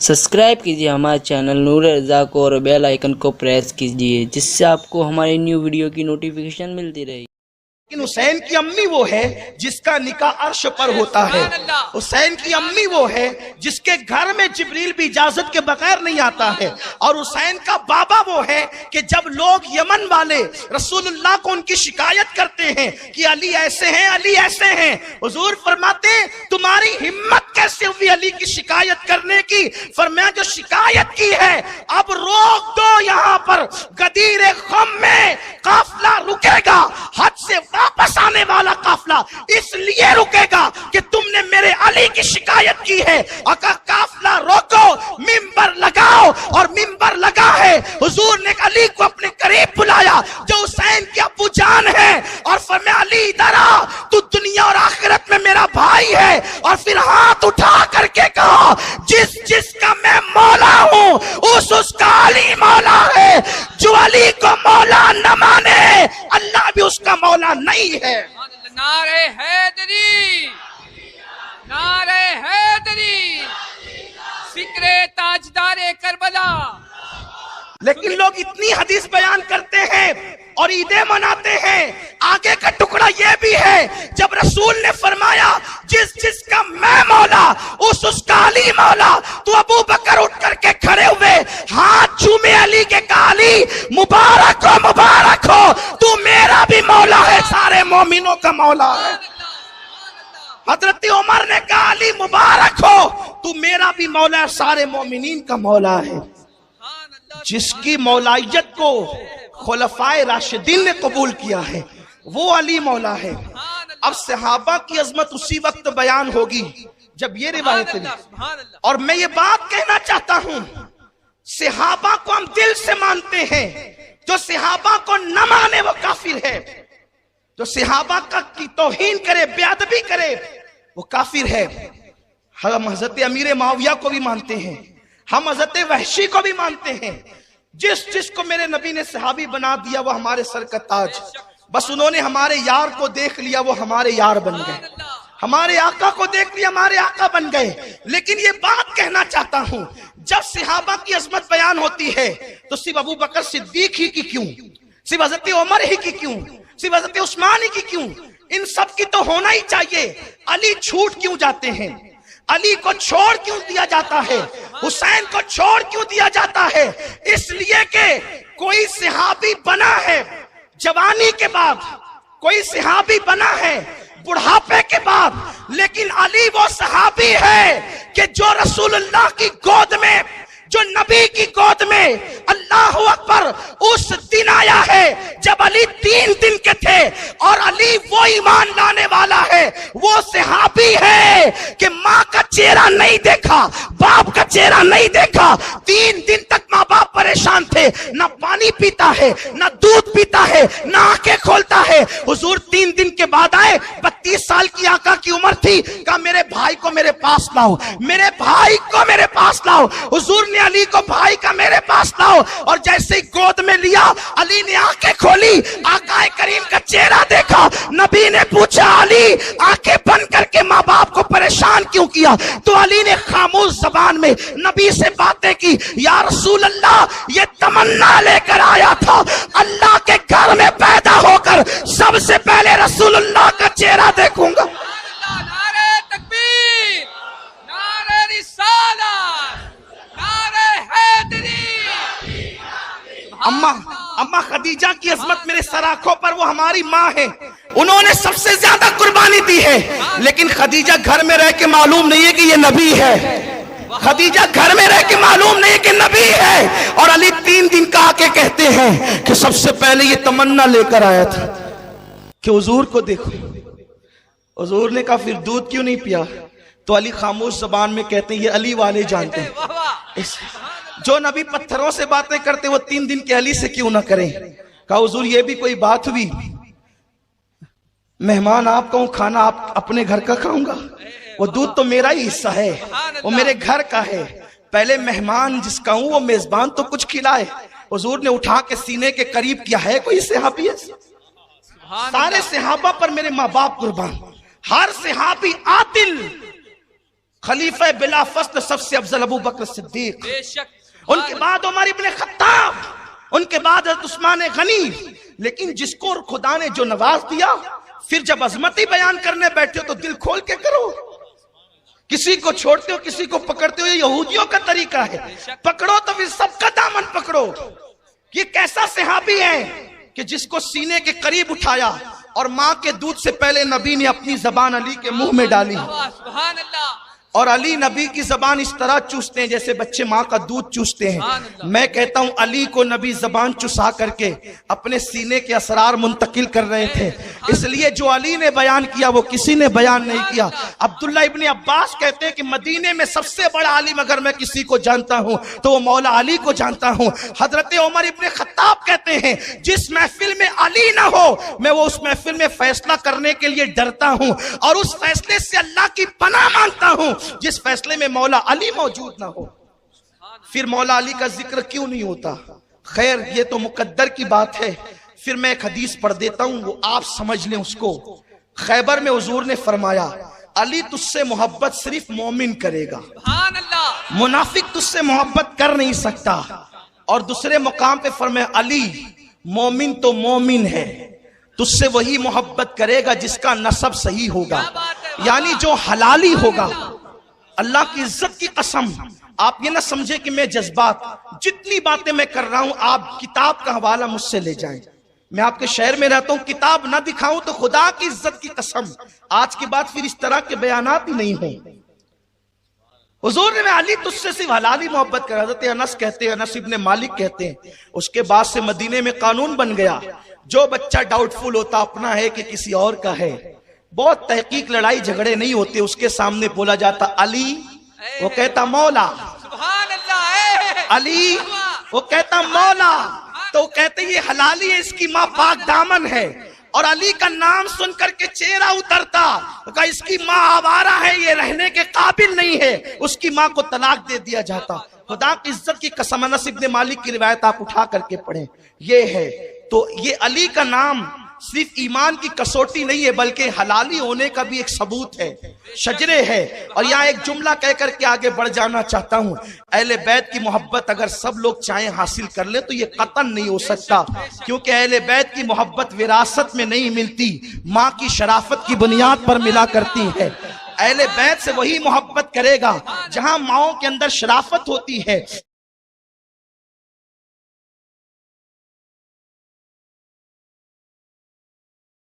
Subscribe कीजिए हमारे channel नूर रज़ा को और बेल आइकन को प्रेस कीजिए जिससे आपको हमारी न्यू वीडियो की नोटिफिकेशन मिलती रहे। लेकिन हुसैन की अम्मी वो है जिसका निकाह अर्श पर होता है। हुसैन की अम्मी वो है जिसके घर में जिब्रील भी इजाजत के बगैर नहीं आता है। और हुसैन का बाबा वो है कि जब लोग यमन वाले रसूलुल्लाह को उनकी शिकायत करते हैं कि अली ऐसे हैं, अली ऐसे हैं, हुजूर फरमाते हैं तुम्हारी हिम्मत कैसे हुई अली की शिकायत करने की। फरमाया जो शिकायत की है अब रोक दो, यहाँ पर गदीर ख़म में काफिला रुकेगा, हद से वापस आने वाला काफिला इसलिए रुकेगा कि तुमने मेरे अली की शिकायत की है। अगर काफिला रोको, मिंबर लगाओ, और मिंबर लगा है। हुजूर ने अली को अपने करीब बुलाया जो हुसैन की अब्बू जान है और फरमाया अली इधर आ, तू दुनिया और आखिरत में मेरा भाई है। और फिर हाथ उठा करके कहा जिसका मैं मौला हूं उसका अली मौला है। जो अली को मौला न माने अल्लाह भी उसका मौला नहीं है। नारे हैदरी, नारे हैदरी, फिक्रे ताजदारे करबला। लेकिन लोग इतनी हदीस बयान करते हैं और ईदें मनाते हैं। आगे का टुकड़ा ये भी है जब रसूल ने फरमाया जिसका मैं मौला उसका अली मौला, तो अबू बकर उठ करके खड़े हुए हाथ चूमे अली के काली मुबारक हो तू मेरा भी मौला है, सारे मोमिनों का मौला है। हजरत उमर ने कहा अली मुबारक हो तू मेरा भी मौला है, सारे मोमिनीन का मौला है। जिसकी मौलाइयत को खुलफाए राशिदीन ने कबूल किया है वो अली मौला है। अब सहाबा की अजमत उसी वक्त बयान होगी जब ये रिवायत है। और मैं ये बात कहना चाहता हूं, सहाबा को हम दिल से मानते हैं, जो सहाबा को न माने वो काफिर है। जो सहाबा की तौहीन करे, बेअदबी करे, वो काफिर है। हम हजरत अमीर मुआविया को भी मानते हैं, हम हजरत वहशी को भी मानते हैं। जिसको मेरे नबी ने सहाबी बना दिया वो हमारे सर का ताज। बस उन्होंने हमारे यार को देख लिया वो हमारे यार बन गए, हमारे आका को देख लिया हमारे आका बन गए। लेकिन ये बात कहना चाहता हूं, जब सहाबा की अजमत बयान होती है तो सिर्फ अबू बकर सिद्दीक ही की क्यों, सिर्फ हजरत उमर ही की क्यों, सिर्फ हजरत उस्मान ही की क्यों, इन सब की तो होना ही चाहिए। अली छूट क्यों जाते हैं, अली को छोड़ क्यों दिया जाता है, हुसैन को छोड़ क्यों दिया जाता है? इसलिए कि कोई सहाबी बना है जवानी के बाद, कोई सहाबी बना है बुढ़ापे के बाद, लेकिन अली वो सहाबी है कि जो रसूलुल्लाह की गोद में, जो नबी की गोद में अल्लाह अकबर उस दिन आया है जब अली 3 दिन के थे। और अली वो ईमान लाने वाला है, वो सहाबी है कि माँ का चेहरा नहीं देखा, बाप का चेहरा नहीं देखा। 3 दिन तक माँ बाप परेशान थे, ना पानी पीता है, ना दूध पीता है, ना आंखें खोलता है। हुजूर 3 दिन के बाद आए, 32 साल की आका की उम्र थी। कहा मेरे भाई को मेरे पास लाओ, मेरे भाई को मेरे पास लाओ। हुजूर ने अली को भाई का मेरे पास लाओ, और जैसे ही गोद में लिया अली ने आंखें खोली, आका करीम का चेहरा देखा। नबी ने पूछा अली आंखें बंद करके माँ बाप को परेशान क्यों किया? तो अली ने खामोश जबान में नबी से बातें की, या रसूल अल्लाह ये तमन्ना लेकर आया था अल्लाह के घर में पैदा होकर सबसे पहले रसूलुल्लाह का चेहरा देखूंगा। नारे तकबीर, नारे रिसालत, नारे हैदरी। अम्मा खदीजा की अजमत मेरे सर आंखों पर, वो हमारी माँ है, उन्होंने सबसे ज्यादा कुर्बानी दी है। लेकिन खदीजा घर में रह के मालूम नहीं है कि ये नबी है, खदीजा घर में रह के मालूम नहीं है कि नबी है। और अली 3 दिन का आके कहते हैं कि सबसे पहले ये तमन्ना लेकर आया था कि हुजूर को देखो। हुजूर ने कहा फिर दूध क्यों नहीं पिया? तो अली खामोश जबान में कहते हैं ये अली वाले जानते हैं। जो नबी पत्थरों से बातें करते वो 3 दिन के अली से क्यों ना करें? कहा हुजूर ये भी कोई बात हुई, मेहमान आपका हूं, खाना आप अपने घर का खाऊंगा, वो दूध तो मेरा ही हिस्सा है, वो मेरे घर का है। पहले मेहमान जिसका हूं वो मेजबान तो कुछ खिलाए। हुजूर ने उठा के सीने के करीब किया है कोई सहाबी? सारे सहाबा पर मेरे माँ बाप कुर्बान, हर सहाबी आदिल, खलीफा बिला फस्ल सबसे अफजल अबू बकर सिद्दीक, बेशक, उनके बाद उमर इब्ने खत्ताब, उनके बाद हज़रत उस्मान गनी। लेकिन जिसको खुदा ने जो नवाज दिया, फिर जब अजमती बयान करने बैठे हो तो दिल खोल के करो। किसी को छोड़ते हो, किसी को पकड़ते हो, ये यहूदियों का तरीका है। पकड़ो तो फिर सबका दामन पकड़ो। ये कैसा सहाबी है कि जिसको सीने के करीब उठाया और माँ के दूध से पहले नबी ने अपनी जबान अली के मुंह में डाली, सुभान अल्लाह, और अली नबी की जबान इस तरह चूसते हैं जैसे बच्चे माँ का दूध चूसते हैं। मैं कहता हूं अली को नबी जबान चुसा करके अपने सीने के असरार मुंतकिल कर रहे थे। इसलिए जो अली ने बयान किया वो किसी ने बयान नहीं किया। अब्दुल्ला इब्ने अब्बास कहते हैं कि मदीने में सबसे बड़ा आलिम अगर मैं किसी को जानता हूं तो वो मौला अली को जानता हूं। हजरत उमर इब्ने खत्ताब कहते हैं जिस महफिल में अली ना हो मैं वो उस महफिल में फैसला करने के लिए डरता हूं, और उस फैसले से अल्लाह की पनाह मांगता हूं जिस फैसले में मौला अली मौजूद ना हो। फिर मौला अली का जिक्र क्यों नहीं होता? खैर ये तो मुकद्दर की बात है। फिर मैं एक हदीस पढ़ देता हूं, वो आप समझ लें उसको। खैबर में हुजूर ने फरमाया अली तुझसे मोहब्बत सिर्फ मोमिन करेगा, सुभान अल्लाह, मुनाफिक तुझसे मोहब्बत कर नहीं सकता। और दूसरे मुकाम पे फरमाया अली मोमिन तो मोमिन है, तुझसे वही मोहब्बत करेगा जिसका नसब सही होगा, यानी जो हलाली होगा। अल्लाह की इज्जत की कसम, आप ये ना समझे कि मैं जज्बात, जितनी बातें मैं कर रहा हूं आप किताब का हवाला मुझसे ले जाएं। मैं आपके शहर में रहता हूं, किताब ना दिखाऊं तो खुदा की इज्जत की कसम आज के बाद फिर इस तरह के बयानात ही नहीं हों। हुजूर ने अली तुझसे सिर्फ हलाली मोहब्बत कर। हज़रत अनस कहते हैं, अनस इब्ने मालिक कहते हैं, उसके बाद से मदीने में कानून बन गया जो बच्चा डाउटफुल होता अपना है कि किसी और का है, बहुत तहकीक लड़ाई झगड़े नहीं होते, उसके सामने बोला जाता अली, वो कहता मौला, सुभान अल्लाह, अली, वो कहता मौला, तो कहते ये हलाली है, इसकी माँ पाक दामन है। और अली का नाम सुन करके चेहरा उतरता, कहा इसकी माँ आवारा है, ये रहने के काबिल नहीं है, उसकी माँ को तलाक दे दिया जाता। खुदा की इज्जत की कसम, अनस इब्ने मालिक की रिवायत आप उठा करके पढ़ें, ये है। तो ये अली का नाम सिर्फ ईमान की कसौटी नहीं है बल्कि हलाली होने का भी एक सबूत है, शजरे है। और यहाँ एक जुमला कह करके आगे बढ़ जाना चाहता हूँ, अहले बैत की मोहब्बत अगर सब लोग चाहें हासिल कर ले तो ये कतन नहीं हो सकता, क्योंकि अहले बैत की मोहब्बत विरासत में नहीं मिलती, माँ की शराफत की बुनियाद पर मिला करती है। अहले बैत से वही मोहब्बत करेगा जहां माओं के अंदर शराफत होती है।